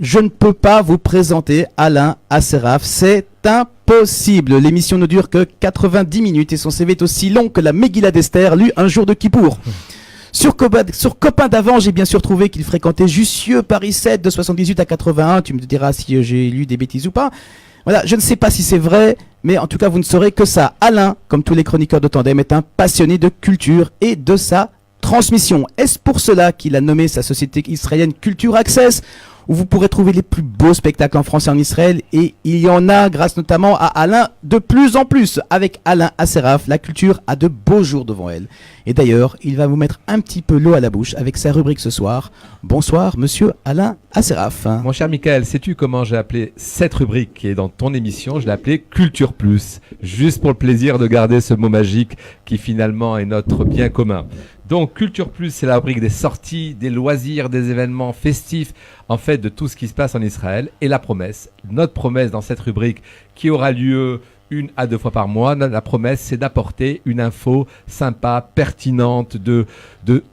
Je ne peux pas vous présenter Alain Asseraf, c'est impossible. L'émission ne dure que 90 minutes et son CV est aussi long que la Megillah d'Esther lue un jour de Kippour. Sur Copain d'avant, j'ai bien sûr trouvé qu'il fréquentait Jussieu, Paris 7, de 78 à 81. Tu me diras si j'ai lu des bêtises ou pas. Voilà, je ne sais pas si c'est vrai, mais en tout cas, vous ne saurez que ça. Alain, comme tous les chroniqueurs de Tandem, est un passionné de culture et de sa transmission. Est-ce pour cela qu'il a nommé sa société israélienne Culture Access, où vous pourrez trouver les plus beaux spectacles en France et en Israël, et il y en a grâce notamment à Alain de plus en plus. Avec Alain Asseraf, la culture a de beaux jours devant elle. Et d'ailleurs, il va vous mettre un petit peu l'eau à la bouche avec sa rubrique ce soir. Bonsoir, monsieur Alain Asseraf. Mon cher Michael, sais-tu comment j'ai appelé cette rubrique qui est dans ton émission? Je l'ai appelée Culture Plus, juste pour le plaisir de garder ce mot magique qui finalement est notre bien commun. Donc Culture Plus, c'est la rubrique des sorties, des loisirs, des événements festifs, en fait de tout ce qui se passe en Israël. Et la promesse, notre promesse dans cette rubrique qui aura lieu 1 à 2 fois par mois, la promesse c'est d'apporter une info sympa, pertinente, de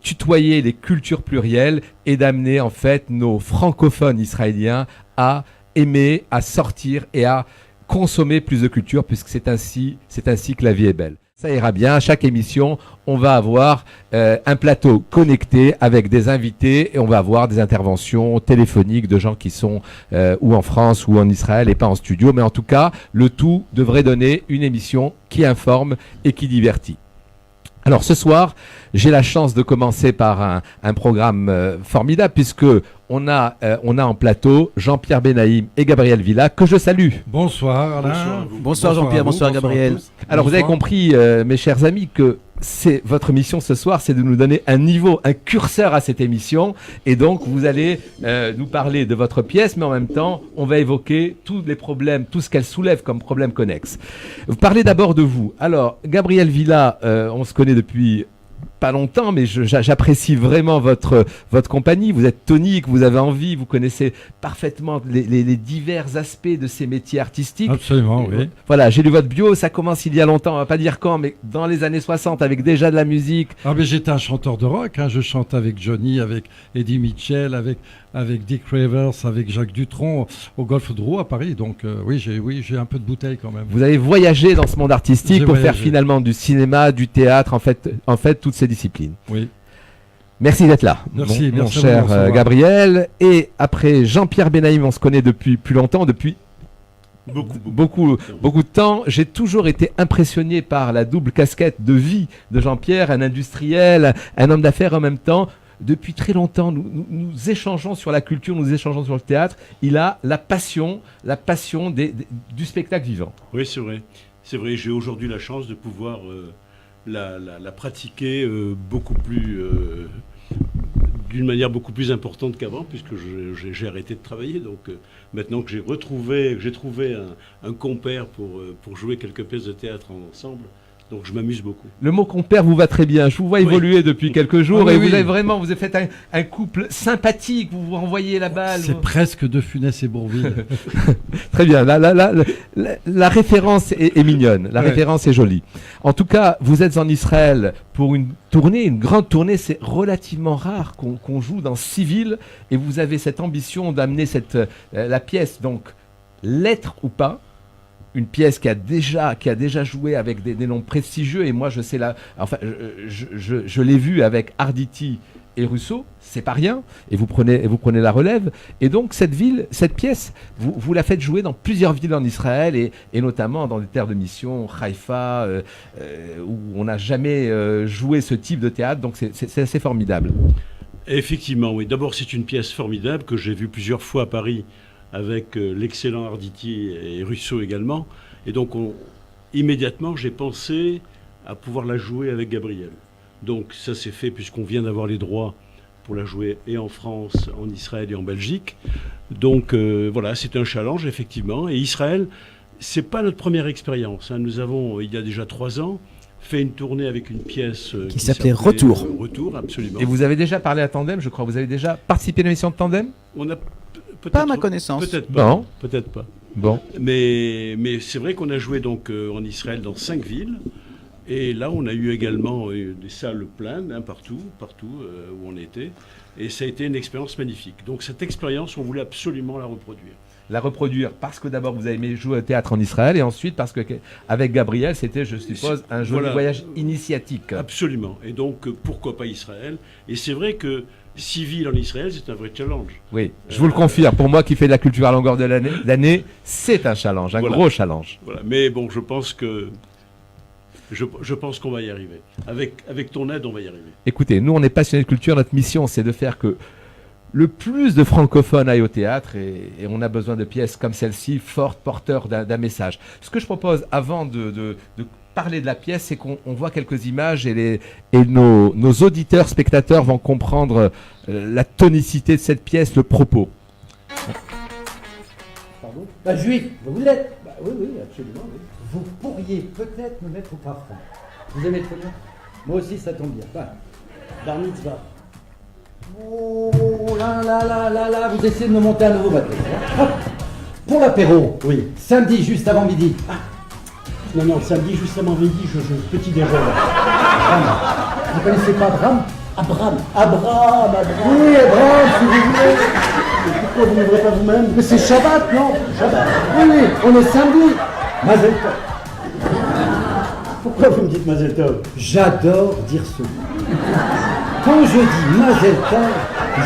tutoyer les cultures plurielles et d'amener en fait nos francophones israéliens à aimer, à sortir et à consommer plus de culture, puisque c'est ainsi que la vie est belle. Ça ira bien, à chaque émission, on va avoir un plateau connecté avec des invités et on va avoir des interventions téléphoniques de gens qui sont ou en France ou en Israël et pas en studio. Mais en tout cas, le tout devrait donner une émission qui informe et qui divertit. Alors ce soir, j'ai la chance de commencer par un programme formidable puisque on a en plateau Jean-Pierre Benaïm et Gabriel Villa que je salue. Bonsoir Alain. Bonsoir Jean-Pierre, bonsoir Gabriel. Alors vous avez compris mes chers amis que c'est votre mission ce soir, c'est de nous donner un niveau, un curseur à cette émission et donc vous allez nous parler de votre pièce mais en même temps on va évoquer tous les problèmes, tout ce qu'elle soulève comme problèmes connexes. Vous parlez d'abord de vous. Alors Gabriel Villa, on se connaît depuis pas longtemps, mais j'apprécie vraiment votre compagnie. Vous êtes tonique, vous avez envie, vous connaissez parfaitement les divers aspects de ces métiers artistiques. Absolument, oui. Voilà, j'ai lu votre bio, ça commence il y a longtemps, on va pas dire quand, mais dans les années 60, avec déjà de la musique. Ah, mais j'étais un chanteur de rock, hein. Je chante avec Johnny, avec Eddie Mitchell, avec Dick Rivers, avec Jacques Dutronc au Golfe de Roux à Paris. Donc oui, j'ai un peu de bouteille quand même. Vous avez voyagé dans ce monde artistique pour faire finalement du cinéma, du théâtre, en fait toutes ces disciplines. Oui. Merci d'être là, merci, mon cher Gabriel. Et après Jean-Pierre Benaïm, on se connaît depuis plus longtemps, depuis beaucoup de temps. J'ai toujours été impressionné par la double casquette de vie de Jean-Pierre, un industriel, un homme d'affaires en même temps. Depuis très longtemps, nous échangeons sur la culture, nous échangeons sur le théâtre. Il a la passion du spectacle vivant. Oui, c'est vrai. C'est vrai, j'ai aujourd'hui la chance de pouvoir la pratiquer beaucoup plus, d'une manière beaucoup plus importante qu'avant, puisque j'ai arrêté de travailler. Donc maintenant que j'ai trouvé un compère pour jouer quelques pièces de théâtre ensemble, donc je m'amuse beaucoup. Le mot compère vous va très bien. Je vous vois évoluer depuis quelques jours et vous avez fait un couple sympathique. Vous vous renvoyez la balle. C'est presque De Funès et Bourvil. Très bien. La référence est mignonne. La référence est jolie. En tout cas, vous êtes en Israël pour une tournée, une grande tournée. C'est relativement rare qu'on joue dans 6 villes et vous avez cette ambition d'amener la pièce, donc lettre ou pas. Une pièce qui a déjà joué avec des noms prestigieux et moi je sais je l'ai vu avec Arditi et Russo, c'est pas rien et vous prenez la relève et donc cette pièce vous la faites jouer dans plusieurs villes en Israël et notamment dans des terres de mission, Haïfa où on n'a jamais joué ce type de théâtre, donc c'est assez formidable. Effectivement, oui. D'abord c'est une pièce formidable que j'ai vue plusieurs fois à Paris avec l'excellent Arditi et Russo également. Et donc, immédiatement, j'ai pensé à pouvoir la jouer avec Gabriel. Donc, ça s'est fait puisqu'on vient d'avoir les droits pour la jouer et en France, en Israël et en Belgique. Donc, voilà, c'est un challenge, effectivement. Et Israël, c'est pas notre première expérience, hein. Nous avons, il y a déjà 3 ans, fait une tournée avec une pièce qui s'appelait Retour. Retour, absolument. Et vous avez déjà parlé à Tandem, je crois. Vous avez déjà participé à l'émission de Tandem ? On a peut-être Pas à ma connaissance. Peut-être pas. Bon. Peut-être pas. Bon. Mais c'est vrai qu'on a joué donc en Israël dans 5 villes. Et là, on a eu également des salles pleines, hein, partout où on était. Et ça a été une expérience magnifique. Donc cette expérience, on voulait absolument la reproduire. La reproduire parce que d'abord vous avez aimé jouer au théâtre en Israël et ensuite parce que avec Gabriel c'était, je suppose, un joli voyage initiatique. Absolument. Et donc pourquoi pas Israël? Et c'est vrai que 6 villes en Israël, c'est un vrai challenge. Oui, je vous le confirme. Pour moi qui fais de la culture à longueur d'année, c'est un challenge, un gros challenge. Voilà. Mais bon, je pense qu'on va y arriver. Avec ton aide, on va y arriver. Écoutez, nous on est passionnés de culture, notre mission c'est de faire que le plus de francophones aillent au théâtre et on a besoin de pièces comme celle-ci, fortes, porteurs d'un message. Ce que je propose avant de parler de la pièce, c'est qu'on voit quelques images et nos auditeurs, spectateurs vont comprendre la tonicité de cette pièce, le propos. Pardon? Juif, vous l'êtes? Oui, absolument. Oui. Vous pourriez peut-être me mettre au parfum. Vous aimez très bien? Moi aussi, ça tombe bien. Bar mitzvah. Oh là, vous essayez de me monter à nouveau maintenant. Hop. Pour l'apéro, oui. Samedi, juste avant midi. Non, samedi, juste avant midi, je petit déjeuner. Vous connaissez pas Abraham? Abraham. Oui, Abraham, si vous voulez. Mais pourquoi vous n'ouvrez pas vous-même? Mais c'est Shabbat, non? Shabbat. Oui, on est samedi. Mazel Tov. Pourquoi vous me dites Mazel Tov? J'adore dire ce mot. Quand je dis Mazel Tov,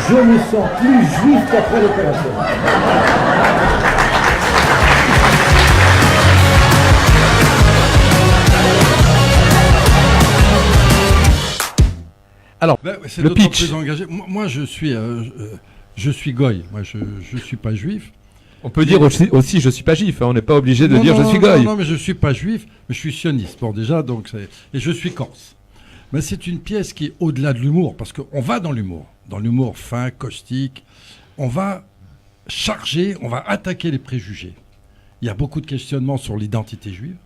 je me sens plus juif qu'après l'opération. Alors, c'est le d'autant pitch. plus engagé. Moi, je suis goy. Moi, je suis pas juif. On peut dire aussi je suis pas juif, hein. On n'est pas obligé de dire je suis goy. Non, mais je suis pas juif, mais je suis sioniste. Bon, déjà, et je suis corse. Mais c'est une pièce qui est au-delà de l'humour, parce qu'on va dans l'humour fin, caustique. On va charger, on va attaquer les préjugés. Il y a beaucoup de questionnements sur l'identité juive.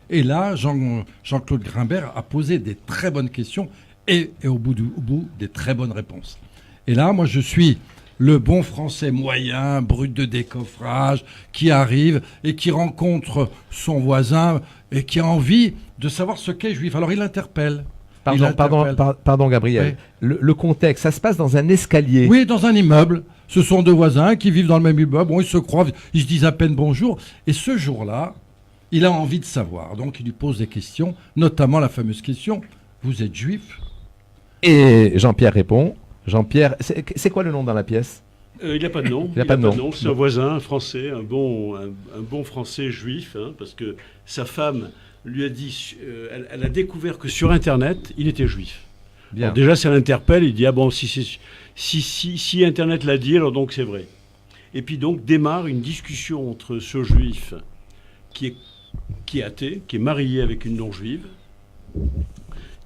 Et là, Jean-Claude Grimbert a posé des très bonnes questions et au bout, des très bonnes réponses. Et là, moi, je suis le bon français moyen, brut de décoffrage, qui arrive et qui rencontre son voisin et qui a envie de savoir ce qu'est juif. Alors, il interpelle. Pardon, Gabriel. Oui. Le contexte, ça se passe dans un escalier. Oui, dans un immeuble. Ce sont deux voisins qui vivent dans le même immeuble. Bon, ils se croisent, ils se disent à peine bonjour. Et ce jour-là, il a envie de savoir. Donc, il lui pose des questions, notamment la fameuse question « Vous êtes juif ?» Et Jean-Pierre répond. Jean-Pierre, c'est quoi le nom dans la pièce? Il n'a pas de nom. Il n'a pas de nom. C'est un voisin, un français, un bon français juif, hein, parce que sa femme lui a dit, elle a découvert que sur Internet, il était juif. Bien. Alors déjà, ça l'interpelle, il dit, ah bon, si Internet l'a dit, alors donc c'est vrai. Et puis donc démarre une discussion entre ce juif qui est athée, qui est marié avec une non-juive,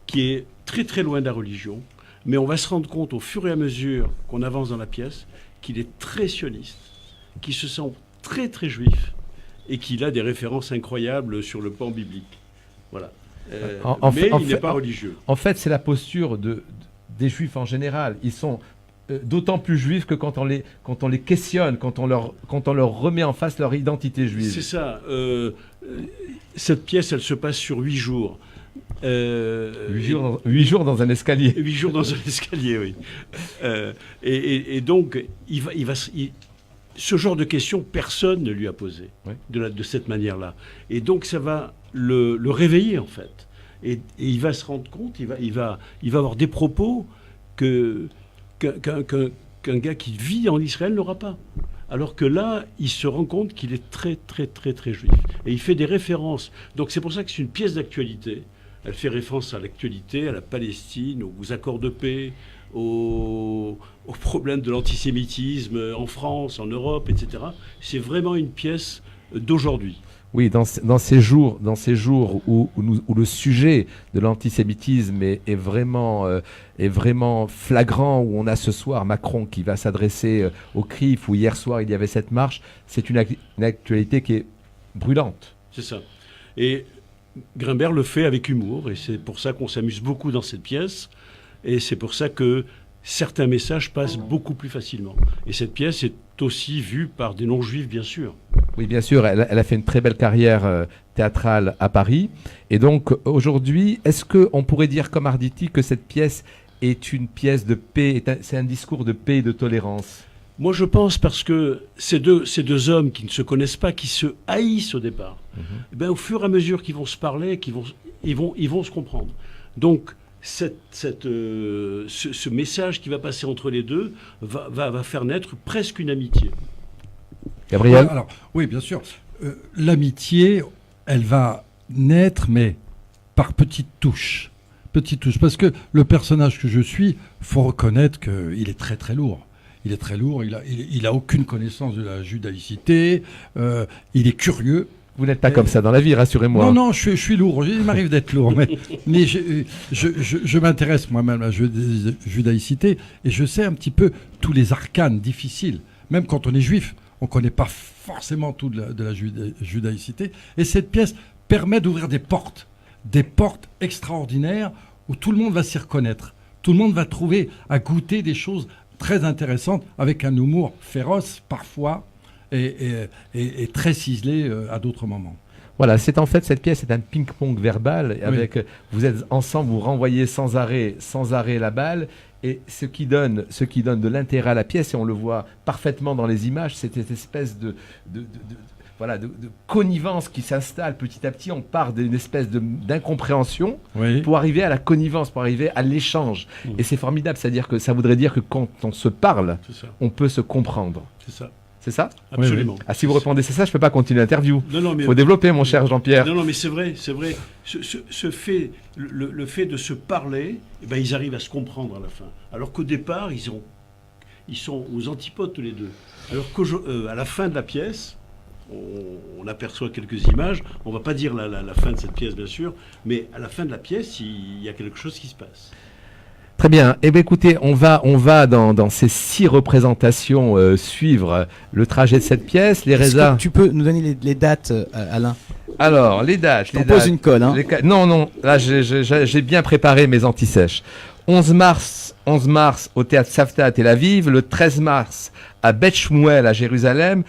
qui est très très loin de la religion, mais on va se rendre compte au fur et à mesure qu'on avance dans la pièce qu'il est très sioniste, qu'il se sent très très juif et qu'il a des références incroyables sur le plan biblique. Voilà. Mais il n'est pas religieux. En fait, c'est la posture des juifs en général. Ils sont d'autant plus juifs que quand on les questionne, quand on leur remet en face leur identité juive. C'est ça. Cette pièce, elle se passe sur 8 jours. 8 jours dans un escalier. 8 jours dans un escalier, oui. Et donc, ce genre de questions, personne ne lui a posé de cette manière-là. Et donc, ça va le réveiller, en fait. Et il va se rendre compte, il va avoir des propos qu'un gars qui vit en Israël n'aura pas. Alors que là, il se rend compte qu'il est très, très, très, très juif. Et il fait des références. Donc, c'est pour ça que c'est une pièce d'actualité. Elle fait référence à l'actualité, à la Palestine, aux accords de paix, aux problèmes de l'antisémitisme en France, en Europe, etc. C'est vraiment une pièce d'aujourd'hui. Oui, dans ces jours où le sujet de l'antisémitisme est vraiment flagrant, où on a ce soir Macron qui va s'adresser au CRIF, où hier soir il y avait cette marche, c'est une actualité qui est brûlante. C'est ça. Et Grimbert le fait avec humour, et c'est pour ça qu'on s'amuse beaucoup dans cette pièce, et c'est pour ça que certains messages passent beaucoup plus facilement. Et cette pièce est aussi vue par des non-juifs, bien sûr. Oui, bien sûr, elle a fait une très belle carrière théâtrale à Paris. Et donc, aujourd'hui, est-ce qu'on pourrait dire, comme Arditi, que cette pièce est une pièce de paix, c'est un discours de paix et de tolérance? Moi, je pense parce que ces deux hommes qui ne se connaissent pas, qui se haïssent au départ, eh ben, au fur et à mesure qu'ils vont se parler, ils vont se comprendre. Donc, ce message qui va passer entre les deux va faire naître presque une amitié. Gabriel? Alors, oui, bien sûr. L'amitié, elle va naître, mais par petites touches. Petites touches. Parce que le personnage que je suis, faut reconnaître qu'il est très très lourd. Il est très lourd, il a aucune connaissance de la judaïcité, il est curieux. Vous n'êtes pas comme ça dans la vie, rassurez-moi. Non, je suis lourd, il m'arrive d'être lourd, mais je m'intéresse moi-même à la judaïcité et je sais un petit peu tous les arcanes difficiles. Même quand on est juif, on ne connaît pas forcément tout de la judaïcité. Et cette pièce permet d'ouvrir des portes extraordinaires où tout le monde va s'y reconnaître. Tout le monde va trouver à goûter des choses très intéressante, avec un humour féroce parfois et très ciselé à d'autres moments. Voilà, cette pièce est un ping-pong verbal. Avec, vous êtes ensemble, vous renvoyez sans arrêt la balle. Et ce qui donne de l'intérêt à la pièce, et on le voit parfaitement dans les images, c'est cette espèce de connivence qui s'installe petit à petit. On part d'une espèce d'incompréhension pour arriver à la connivence, pour arriver à l'échange. Et c'est formidable, c'est-à-dire que ça voudrait dire que quand on se parle, on peut se comprendre. C'est ça. C'est ça? Absolument. Ah, si vous répondez c'est ça, je ne peux pas continuer l'interview. Il faut développer, mon cher Jean-Pierre. Non, mais c'est vrai. Ce fait, le fait de se parler, eh ben, ils arrivent à se comprendre à la fin. Alors qu'au départ, ils sont aux antipodes tous les deux. Alors qu'à la fin de la pièce, on aperçoit quelques images. On ne va pas dire la fin de cette pièce, bien sûr, mais à la fin de la pièce, il y a quelque chose qui se passe. Très bien. Eh bien, écoutez, on va dans ces 6 représentations suivre le trajet de cette pièce. Est-ce que tu peux nous donner les dates, Alain? Alors, les dates. Je pose une colle. Hein. Non. Là, j'ai bien préparé mes antisèches. 11 mars au théâtre Savta à Tel Aviv. Le 13 mars à Beth Shmuel à Jérusalem.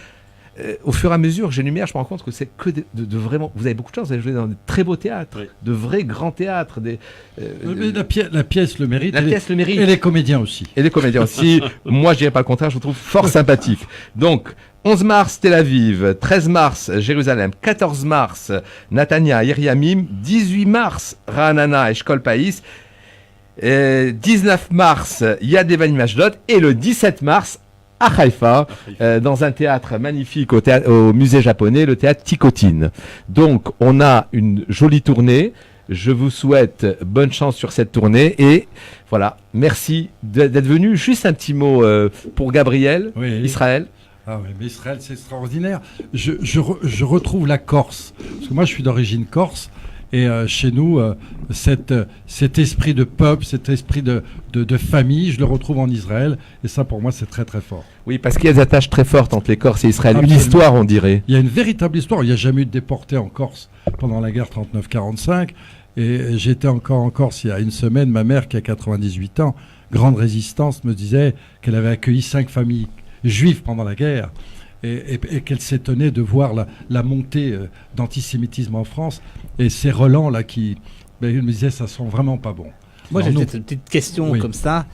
Au fur et à mesure que j'énumère, je me rends compte que c'est que de vraiment. Vous avez beaucoup de chance, vous allez jouer dans de très beaux théâtres, de vrais grands théâtres. La pièce le mérite. La pièce le mérite. Et les comédiens aussi. Moi, je dirais pas le contraire, je vous trouve fort sympathique. Donc, 11 mars, Tel Aviv. 13 mars, Jérusalem. 14 mars, Natania, Iriamim. 18 mars, Ra'anana et Shkol Païs. 19 mars, Yad Evanim Ashdod. Et le 17 mars, à Haïfa, dans un théâtre magnifique au musée japonais, le théâtre Tikotine. Donc, on a une jolie tournée. Je vous souhaite bonne chance sur cette tournée. Et voilà, merci d'être venu. Juste un petit mot pour Gabriel, Israël. Ah oui, mais Israël, c'est extraordinaire. Je retrouve la Corse. Parce que moi, je suis d'origine corse. Et chez nous, cet esprit de peuple, cet esprit de famille, je le retrouve en Israël. Et ça, pour moi, c'est très, très fort. Oui, parce qu'il y a des attaches très fortes entre les Corses et Israël. Absolument. Une histoire, on dirait. Il y a une véritable histoire. Il n'y a jamais eu de déportés en Corse pendant la guerre 39-45. Et j'étais encore en Corse il y a une semaine. Ma mère, qui a 98 ans, grande résistance, me disait qu'elle avait accueilli 5 familles juives pendant la guerre. Et qu'elle s'étonnait de voir la montée d'antisémitisme en France. Et ces relents-là qui me disaient, ça sent vraiment pas bon. Moi, j'ai peut-être une petite question comme ça.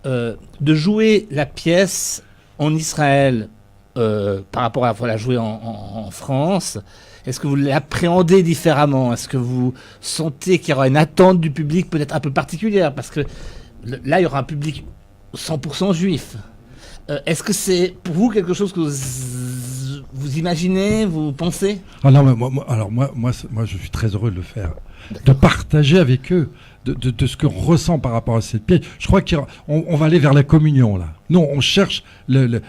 De jouer la pièce en Israël par rapport à la jouer en France, est-ce que vous l'appréhendez différemment? Est-ce que vous sentez qu'il y aura une attente du public peut-être un peu particulière? Parce que là, il y aura un public 100% juif. Est-ce que c'est pour vous quelque chose que vous imaginez, vous pensez? Ah non, mais moi, je suis très heureux de le faire. De partager avec eux de ce qu'on ressent par rapport à cette pièce. Je crois qu'on va aller vers la communion, là. Non, on cherche de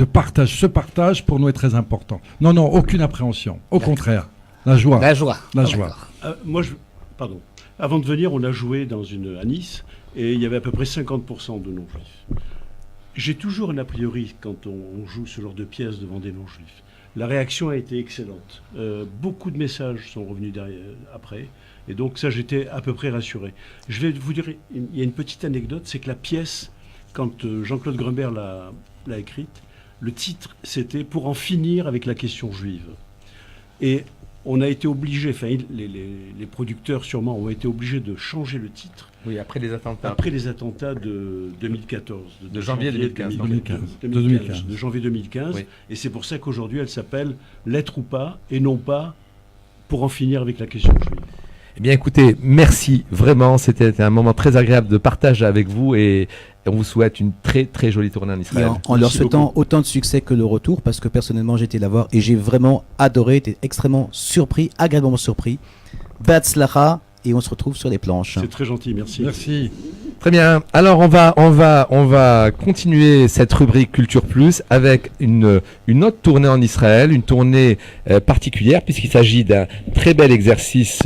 partage. Ce partage, pour nous, est très important. Non, aucune appréhension. Au contraire, la joie. La joie. Pardon. Avant de venir, on a joué à Nice, et il y avait à peu près 50% de non-juifs. J'ai toujours un a priori quand on joue ce genre de pièces devant des non-juifs. La réaction a été excellente. Beaucoup de messages sont revenus après. Et donc ça, j'étais à peu près rassuré. Je vais vous dire, il y a une petite anecdote, c'est que la pièce, quand Jean-Claude Grumbert l'a écrite, Le titre, c'était pour en finir avec la question juive. Et on a été obligé, enfin les producteurs sûrement ont été obligés de changer le titre. Oui, après les attentats. Après les attentats de 2014. De janvier 2015. De janvier 2015. Oui. Et c'est pour ça qu'aujourd'hui, elle s'appelle L'être ou pas, et non pas pour en finir avec la question juive. Eh bien, écoutez, merci vraiment. C'était un moment très agréable de partage avec vous et on vous souhaite une très très jolie tournée en Et Israël. en leur Merci souhaitant beaucoup. autant de succès que le retour, parce que personnellement j'ai été la voir et j'ai vraiment adoré, été extrêmement surpris, agréablement surpris. Betzlacha, et on se retrouve sur les planches. C'est très gentil, merci. Merci. Très bien. Alors on va continuer cette rubrique Culture Plus avec une autre tournée en Israël, une tournée particulière puisqu'il s'agit d'un très bel exercice,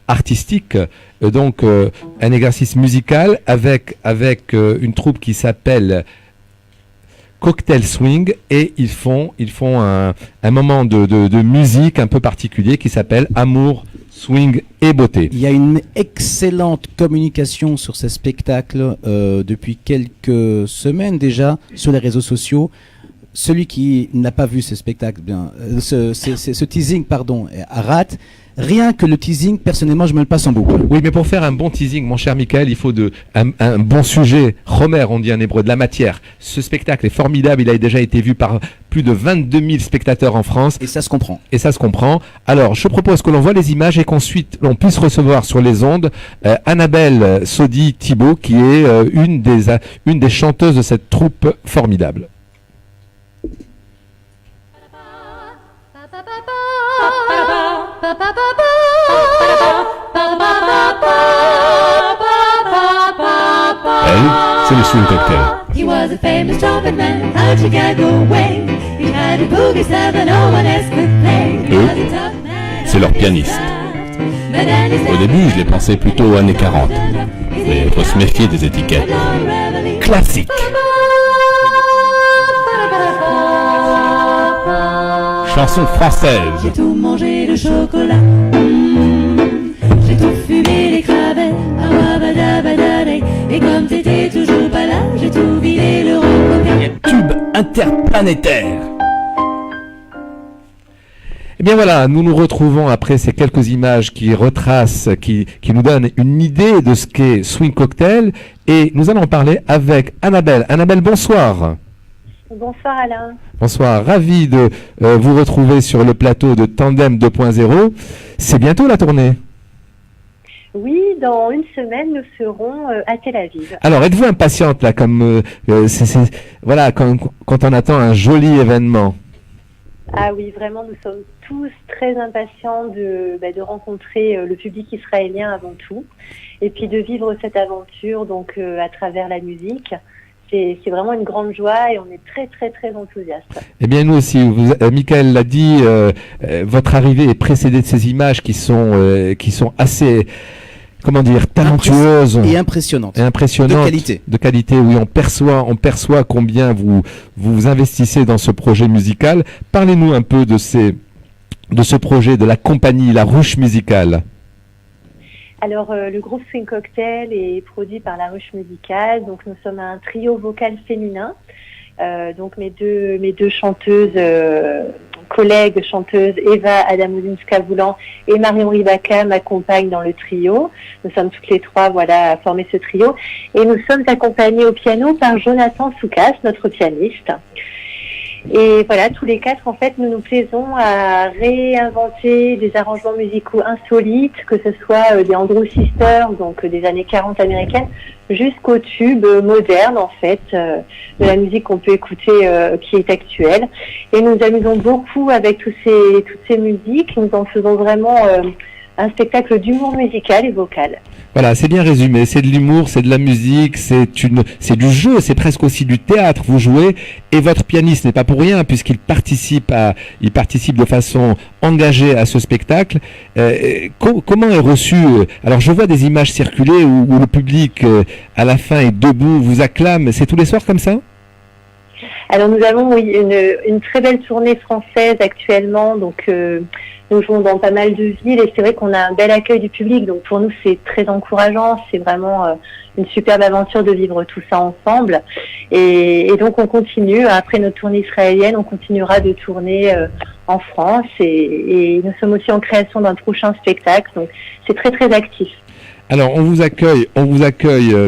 artistique. Donc un exercice musical avec une troupe qui s'appelle Cocktail Swing et ils font un moment de musique un peu particulier qui s'appelle Amour, Swing et Beauté. Il y a une excellente communication sur ces spectacles depuis quelques semaines déjà sur les réseaux sociaux. Celui qui n'a pas vu ce spectacle, ce teasing, pardon, rate. Rien que le teasing, personnellement, je me le passe en boucle. Oui, mais pour faire un bon teasing, mon cher Michael, il faut un bon sujet, Homer, on dit en hébreu, de la matière. Ce spectacle est formidable, il a déjà été vu par plus de 22 000 spectateurs en France. Et ça se comprend. Et ça se comprend. Alors, je propose que l'on voit les images et qu'ensuite l'on puisse recevoir sur les ondes Annabelle Sodi Thibault, qui est une des chanteuses de cette troupe formidable. Elle, c'est le Swing Cocktail. He was a famous trumpet man out Chicago way. He had a boogie style that no one else could play. He Eux, was a tough man, c'est leur pianiste. but then he Au début, je les pensais plutôt aux années 40. Mais il faut se méfier des étiquettes. Classique. Chanson française. J'ai tout mangé le chocolat. J'ai tout fumé les crabets. Awabadabadadé. Et comme t'étais toujours pas là, j'ai tout vidé le rococa. Tube interplanétaire. Eh bien voilà, nous nous retrouvons après ces quelques images qui retracent, qui nous donnent une idée de ce qu'est Swing Cocktail. Et nous allons parler avec Annabelle. Annabelle, bonsoir. Bonsoir Alain. Bonsoir, ravi de vous retrouver sur le plateau de Tandem 2.0. C'est bientôt la tournée. Oui, dans une semaine, nous serons à Tel Aviv. Alors, êtes-vous impatiente là, comme voilà, quand on attend un joli événement? Ah oui, vraiment, nous sommes tous très impatients de rencontrer le public israélien avant tout, et puis de vivre cette aventure donc à travers la musique. C'est vraiment une grande joie et on est très très très enthousiastes. Eh bien nous aussi, Michael l'a dit, votre arrivée est précédée de ces images qui sont assez, comment dire, talentueuses Et impressionnante. et impressionnantes. De qualité. De qualité, oui, on perçoit combien vous investissez dans ce projet musical. Parlez-nous un peu de ce projet, de la compagnie La Ruche Musicale. Alors, le groupe Swing Cocktail est produit par La Ruche Musicale. Donc, nous sommes un trio vocal féminin. Donc, mes deux chanteuses, collègues chanteuses, Eva Adamoudinska-Voulan et Marion Ribaka m'accompagnent dans le trio. Nous sommes toutes les trois, voilà, à former ce trio. Et nous sommes accompagnés au piano par Jonathan Soukas, notre pianiste. Et voilà, tous les quatre, en fait, nous nous plaisons à réinventer des arrangements musicaux insolites, que ce soit des Andrew Sisters, donc des années 40 américaines, jusqu'au tube moderne, en fait, de la musique qu'on peut écouter, qui est actuelle. Et nous nous amusons beaucoup avec toutes ces musiques. Nous en faisons vraiment un spectacle d'humour musical et vocal. Voilà, c'est bien résumé. C'est de l'humour, c'est de la musique, c'est du jeu, c'est presque aussi du théâtre. Vous jouez et votre pianiste n'est pas pour rien puisqu'il participe de façon engagée à ce spectacle. Comment est reçu? Alors, je vois des images circuler où le public, à la fin, est debout, vous acclame. C'est tous les soirs comme ça? Alors nous avons une très belle tournée française actuellement, donc nous jouons dans pas mal de villes et c'est vrai qu'on a un bel accueil du public, donc pour nous c'est très encourageant, c'est vraiment une superbe aventure de vivre tout ça ensemble et donc on continue, après notre tournée israélienne, on continuera de tourner en France et nous sommes aussi en création d'un prochain spectacle, donc c'est très très actif. Alors, on vous accueille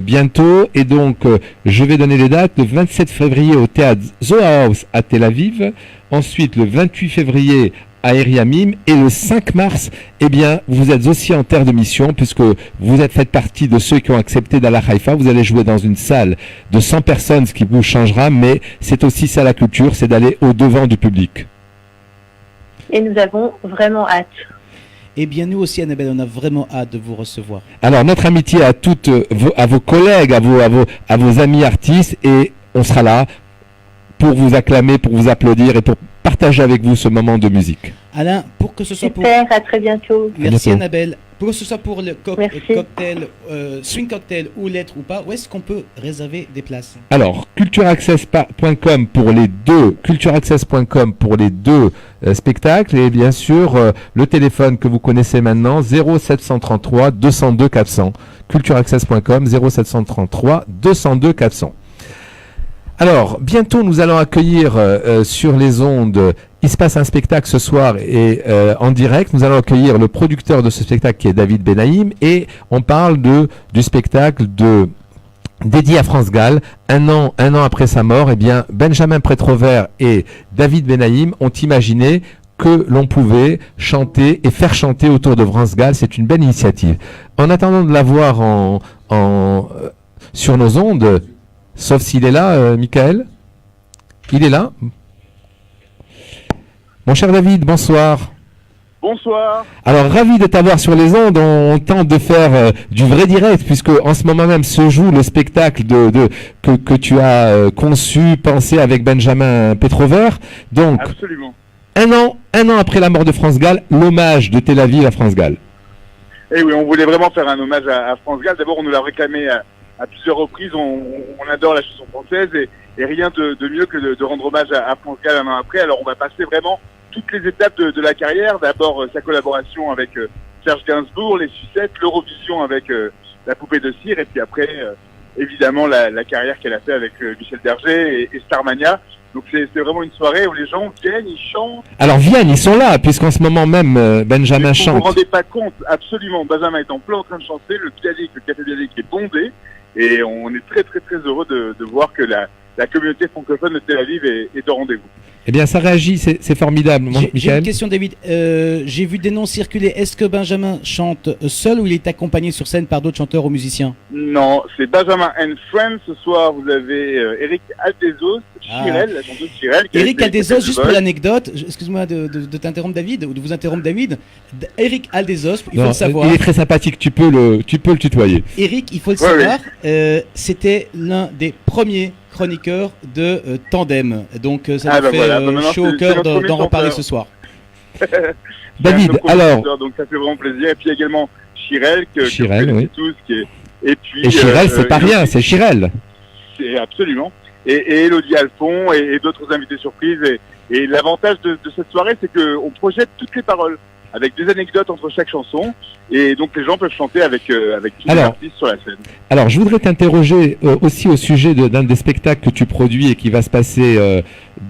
bientôt et donc je vais donner les dates. Le 27 février au théâtre Zohaus à Tel Aviv, ensuite le 28 février à Eriamim et le 5 mars, eh bien, vous êtes aussi en terre de mission puisque vous faites partie de ceux qui ont accepté d'aller à Haïfa. Vous allez jouer dans une salle de 100 personnes, ce qui vous changera, mais c'est aussi ça la culture, c'est d'aller au devant du public. Et nous avons vraiment hâte. Eh bien, nous aussi, Annabelle, on a vraiment hâte de vous recevoir. Alors, notre amitié à à vos collègues, à vos amis artistes, et on sera là pour vous acclamer, pour vous applaudir et pour partager avec vous ce moment de musique. Alain, pour que ce soit Super, à très bientôt. Merci Annabelle. Pour que ce soit pour le Merci. cocktail, swing cocktail ou lettre ou pas, où est-ce qu'on peut réserver des places? Alors, cultureaccess.com pour les deux, cultureaccess.com pour les deux spectacles et bien sûr le téléphone que vous connaissez maintenant 0733 202 400. Cultureaccess.com 0733 202 400. Alors, bientôt nous allons accueillir sur les ondes, il se passe un spectacle ce soir et en direct, nous allons accueillir le producteur de ce spectacle qui est David Benaïm et on parle du spectacle dédié à France Gall. Un an après sa mort, eh bien, Benjamin Prétrovert et David Benaïm ont imaginé que l'on pouvait chanter et faire chanter autour de France Gall. C'est une belle initiative. En attendant de la voir sur nos ondes, sauf s'il est là, Michael. Il est là. Mon cher David, bonsoir. Bonsoir. Alors, ravi de t'avoir sur les ondes. On tente de faire du vrai direct, puisque en ce moment même se joue le spectacle que tu as conçu, pensé avec Benjamin Prétrovert. Donc, absolument. Un an après la mort de France Gall, l'hommage de Tel Aviv à France Gall. Eh oui, on voulait vraiment faire un hommage à France Gall. D'abord, on nous l'a réclamé à plusieurs reprises. On adore la chanson française et rien de mieux que de rendre hommage à France Gall un an après. Alors, on va passer vraiment toutes les étapes de la carrière. D'abord, sa collaboration avec Serge Gainsbourg, les Sucettes, l'Eurovision avec la poupée de cire, et puis après, évidemment, la carrière qu'elle a fait avec Michel Berger et Starmania. Donc c'est vraiment une soirée où les gens viennent, ils chantent. Alors viennent, ils sont là, puisqu'en ce moment même, Benjamin chante. Vous ne vous rendez pas compte, absolument. Benjamin est en plein en train de chanter, le café Bialik est bondé, et on est très très très heureux de voir que la communauté francophone de Tel Aviv est au rendez-vous. Eh bien, ça réagit, c'est formidable. J'ai une question, David. J'ai vu des noms circuler. Est-ce que Benjamin chante seul ou il est accompagné sur scène par d'autres chanteurs ou musiciens? Non, c'est Benjamin and Friends. Ce soir, vous avez Eric Aldezos, Chirel, la chanteuse Chirel. Eric Aldezos, juste pour l'anecdote, excuse-moi de t'interrompre, David, ou de vous interrompre, David. Eric Aldezos, il faut le savoir. Il est très sympathique, tu peux le tutoyer. Eric, il faut le savoir, c'était l'un des premiers chroniqueur de Tandem, donc ça nous fait chaud au cœur d'en reparler ce soir. David, alors donc ça fait vraiment plaisir, et puis également Chirel que vous connaissez tous, et Chirel, c'est pas rien, c'est Chirel. C'est absolument. Et Elodie Alphon et d'autres invités surprises, et l'avantage de cette soirée, c'est qu'on projette toutes les paroles avec des anecdotes entre chaque chanson, et donc les gens peuvent chanter avec tous les artistes sur la scène. Alors, je voudrais t'interroger aussi au sujet d'un des spectacles que tu produis et qui va se passer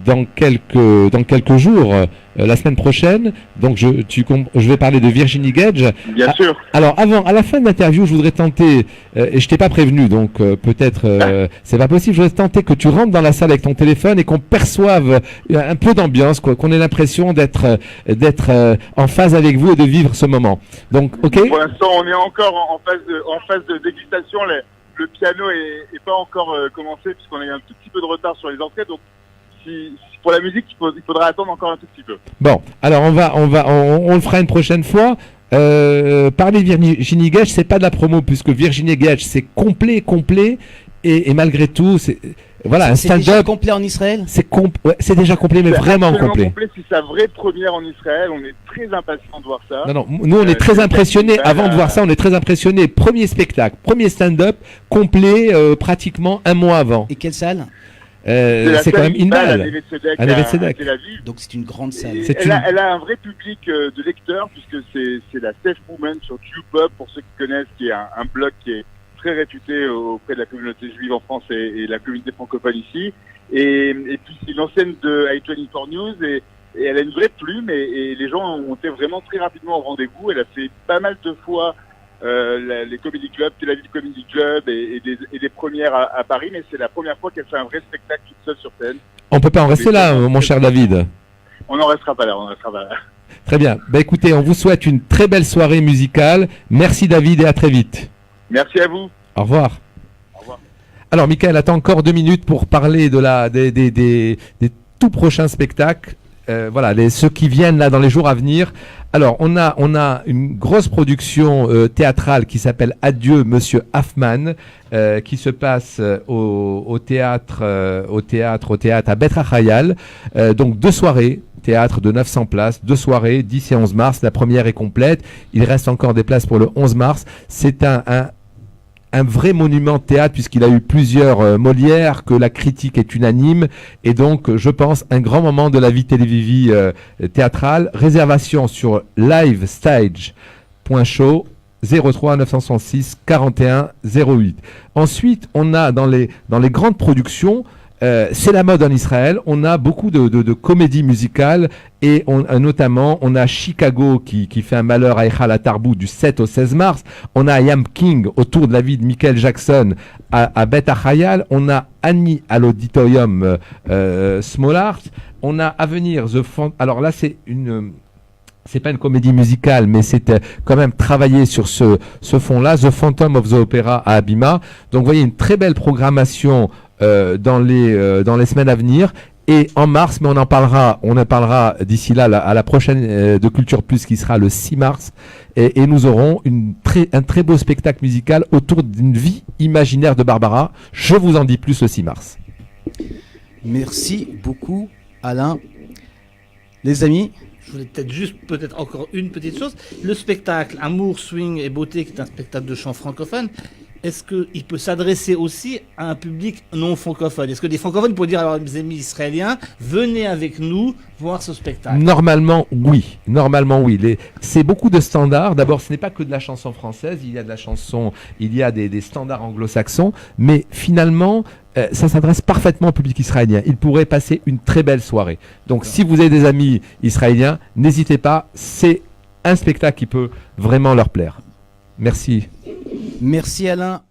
dans quelques jours, la semaine prochaine. Donc, je vais parler de Virginie Gage. Bien sûr. Alors, à la fin de l'interview, je voudrais tenter, et je t'ai pas prévenu, donc peut-être c'est pas possible, je voudrais tenter que tu rentres dans la salle avec ton téléphone et qu'on perçoive un peu d'ambiance, qu'on ait l'impression d'être en phase avec vous et de vivre ce moment. Donc, ok. Pour l'instant, on est encore en phase de dégustation. Le piano est pas encore commencé puisqu'on a eu un tout petit peu de retard sur les entrées. Donc, pour la musique, il faudra attendre encore un tout petit peu. Bon, alors on le fera une prochaine fois. Parler de Virginie Gage, c'est pas de la promo puisque Virginie Gage c'est complet et malgré tout c'est voilà un stand-up. C'est déjà complet en Israël. C'est déjà complet, mais vraiment complet. C'est sa vraie première en Israël. On est très impatients de voir ça. Non, nous on est très impressionnés. Avant de voir ça, on est très impressionnés. Premier spectacle, premier stand-up complet, pratiquement un mois avant. Et quelle salle? c'est quand même une à balle. Neve Tzedek À Neve à Tzedek. Tel Aviv. Donc c'est une grande salle. Et C'est elle a un vrai public de lecteurs, puisque c'est la Safe Woman sur TubePub, pour ceux qui connaissent, qui est un blog qui est très réputé auprès de la communauté juive en France et la communauté francophone ici. Et puis c'est une ancienne de i24 News et elle a une vraie plume et les gens ont été vraiment très rapidement au rendez-vous. Elle a fait pas mal de fois les comedy clubs, Tel Aviv Comedy Club et des premières à Paris, mais c'est la première fois qu'elle fait un vrai spectacle toute seule sur scène. On peut pas en rester là, mon cher David. On n'en restera pas là, Très bien. Bah écoutez, on vous souhaite une très belle soirée musicale. Merci David et à très vite. Merci à vous. Au revoir. Au revoir. Alors Michael, attends encore 2 minutes pour parler des tout prochains spectacles. Voilà, ceux qui viennent là dans les jours à venir. Alors, on a une grosse production théâtrale qui s'appelle Adieu Monsieur Hoffman, qui se passe au théâtre à Bet Hachayal. Donc 2 soirées. Théâtre de 900 places, 2 soirées, 10 et 11 mars. La première est complète. Il reste encore des places pour le 11 mars. C'est un vrai monument de théâtre puisqu'il a eu plusieurs Molières, que la critique est unanime et donc je pense un grand moment de la vie télévisie théâtrale. Réservation sur livestage.show 03 966 41 08. Ensuite, on a dans les grandes productions, c'est la mode en Israël. On a beaucoup de comédies musicales et notamment on a Chicago qui fait un malheur à Echal Tarbut du 7 au 16 mars. On a Yam King autour de la vie de Michael Jackson à Bet Hachayal. On a Annie à l'auditorium Small Art. On a à venir alors là c'est pas une comédie musicale, mais c'est quand même travaillé sur ce fond-là, The Phantom of the Opera à Abima. Donc vous voyez une très belle programmation dans les semaines à venir et en mars, mais on en parlera d'ici là à la prochaine de Culture Plus qui sera le 6 mars et nous aurons un très beau spectacle musical autour d'une vie imaginaire de Barbara. Je vous en dis plus le 6 mars. Merci beaucoup Alain. Les amis, je voulais peut-être encore une petite chose. Le spectacle Amour, Swing et Beauté, qui est un spectacle de chant francophone, est-ce qu'il peut s'adresser aussi à un public non francophone? Est-ce que des francophones pourraient dire à mes amis israéliens, venez avec nous voir ce spectacle? Normalement, oui. C'est beaucoup de standards. D'abord, ce n'est pas que de la chanson française. Il y a de la chanson, il y a des standards anglo-saxons. Mais finalement, ça s'adresse parfaitement au public israélien. Il pourrait passer une très belle soirée. Donc, si vous avez des amis israéliens, n'hésitez pas. C'est un spectacle qui peut vraiment leur plaire. Merci. Merci Alain.